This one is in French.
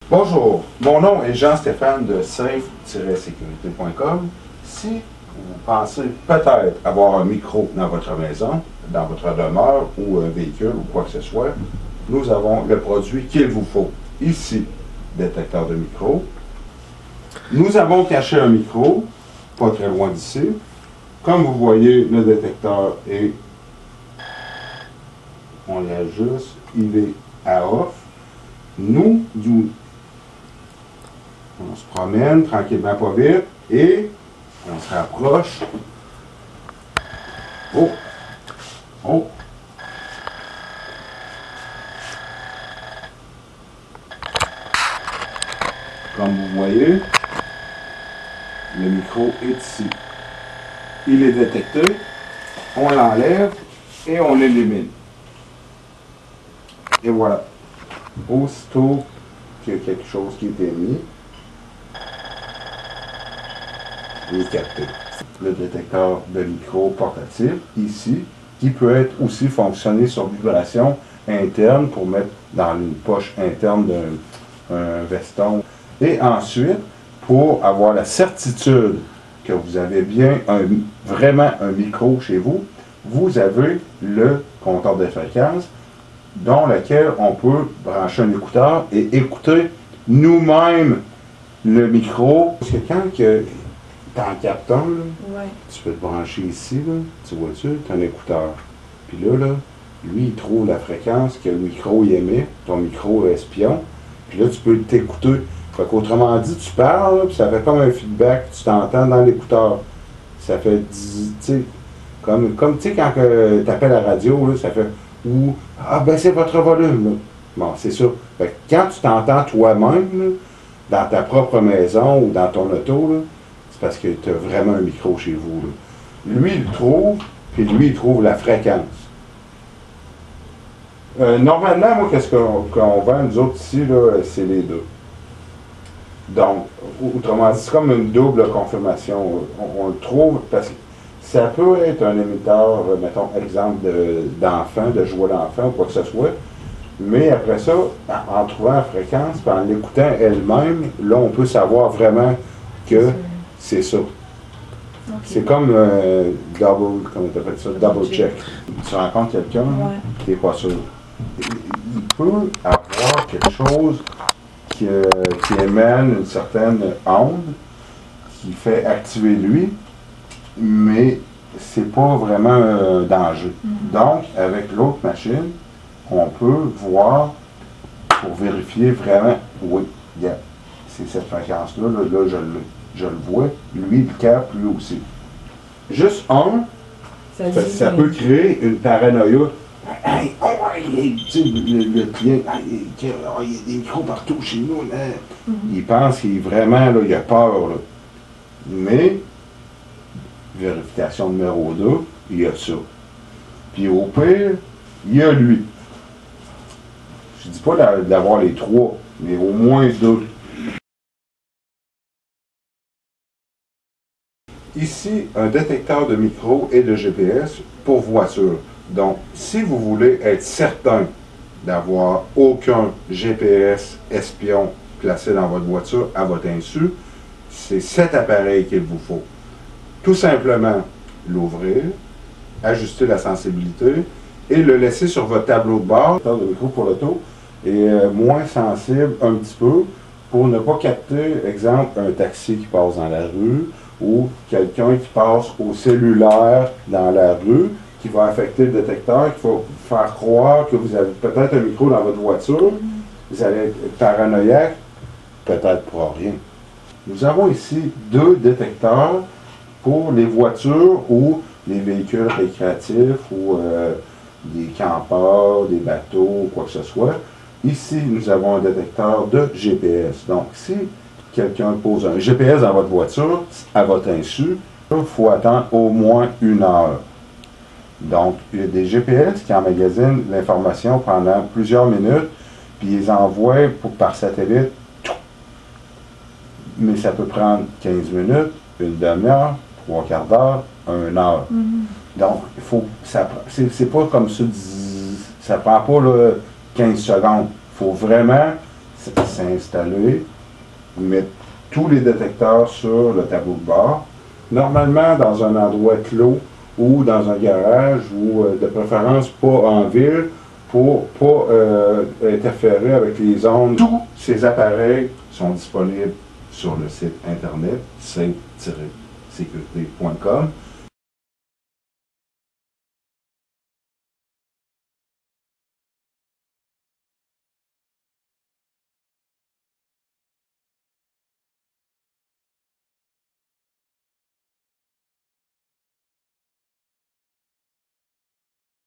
Bonjour, mon nom est Jean-Stéphane de safe-sécurité.com. Si vous pensez peut-être avoir un micro dans votre maison, dans votre demeure ou un véhicule ou quoi que ce soit, nous avons le produit qu'il vous faut. Ici, détecteur de micro. Nous avons caché un micro, pas très loin d'ici. Comme vous voyez, le détecteur est, on l'ajuste, il est à off. Nous, on se promène tranquillement, pas vite, et on se rapproche. Oh! Oh! Comme vous voyez, le micro est ici. Il est détecté, on l'enlève et on l'élimine. Et voilà. Aussitôt qu'il y a quelque chose qui est émis, il est capté. Le détecteur de micro portatif, ici, qui peut être aussi fonctionné sur vibration interne pour mettre dans une poche interne d'un veston. Et ensuite, pour avoir la certitude que vous avez bien vraiment un micro chez vous, vous avez le compteur de fréquence dans lequel on peut brancher un écouteur et écouter nous-mêmes le micro. Parce que quand tu es en capteur, tu peux te brancher ici, là, tu vois-tu, tu as un écouteur. Puis là, lui, il trouve la fréquence que le micro y émet, ton micro espion, puis là, tu peux t'écouter. Fait qu'autrement dit, tu parles, puis ça fait comme un feedback, tu t'entends dans l'écouteur. Ça fait, tu sais, comme tu sais, quand tu appelles à la radio, là, ça fait ou ah ben c'est votre volume. Là. Bon, c'est ça. Fait que quand tu t'entends toi-même, là, dans ta propre maison ou dans ton auto, c'est parce que tu as vraiment un micro chez vous. Là. Lui, il le trouve, puis lui, il trouve la fréquence. Normalement, moi, qu'est-ce qu'on vend, nous autres ici, là, c'est les deux. Donc, autrement dit, c'est comme une double confirmation. On le trouve parce que ça peut être un émetteur, mettons, exemple d'enfant, de jouet d'enfant ou quoi que ce soit, mais après ça, en trouvant la fréquence, puis en l'écoutant elle-même, là, on peut savoir vraiment que c'est ça. Okay. C'est comme double, comment tu appelles ça, double check. Tu rencontres quelqu'un, tu n'es pas sûr. Il peut avoir quelque chose qui émane une certaine onde, qui fait activer lui, mais c'est pas vraiment un danger. Donc, avec l'autre machine, on peut voir pour vérifier vraiment, oui, c'est cette fréquence-là, là, je le vois, lui, il capte, lui aussi. Juste ça peut créer une paranoïa. Hey, le client, il y a des micros partout chez nous. Il pense qu'il est vraiment, là, il a peur. Là. Mais, vérification numéro 2, il y a ça. Puis au pire, il y a lui. Je ne dis pas d'avoir les trois, mais au moins 2. Ici, un détecteur de micro et de GPS pour voiture. Donc, si vous voulez être certain d'avoir aucun GPS espion placé dans votre voiture à votre insu, c'est cet appareil qu'il vous faut. Tout simplement, l'ouvrir, ajuster la sensibilité et le laisser sur votre tableau de bord. Le micro pour l'auto est moins sensible un petit peu pour ne pas capter, exemple, un taxi qui passe dans la rue ou quelqu'un qui passe au cellulaire dans la rue, qui va affecter le détecteur, qui va faire croire que vous avez peut-être un micro dans votre voiture, vous allez être paranoïaque, peut-être pour rien. Nous avons ici 2 détecteurs pour les voitures ou les véhicules récréatifs ou des campeurs, des bateaux, quoi que ce soit. Ici, nous avons un détecteur de GPS. Donc, si quelqu'un pose un GPS dans votre voiture, à votre insu, il faut attendre au moins 1 heure. Donc, il y a des GPS qui emmagasinent l'information pendant plusieurs minutes, puis ils envoient par satellite. Mais ça peut prendre 15 minutes, une demi-heure, 3/4 d'heure, 1 heure. Donc, il faut, c'est pas comme ça, ça prend pas là, 15 secondes. Il faut vraiment s'installer, mettre tous les détecteurs sur le tableau de bord. Normalement, dans un endroit clos ou dans un garage ou de préférence pas en ville pour pas interférer avec les ondes. Tous ces appareils sont disponibles sur le site internet safe-sécurité.com.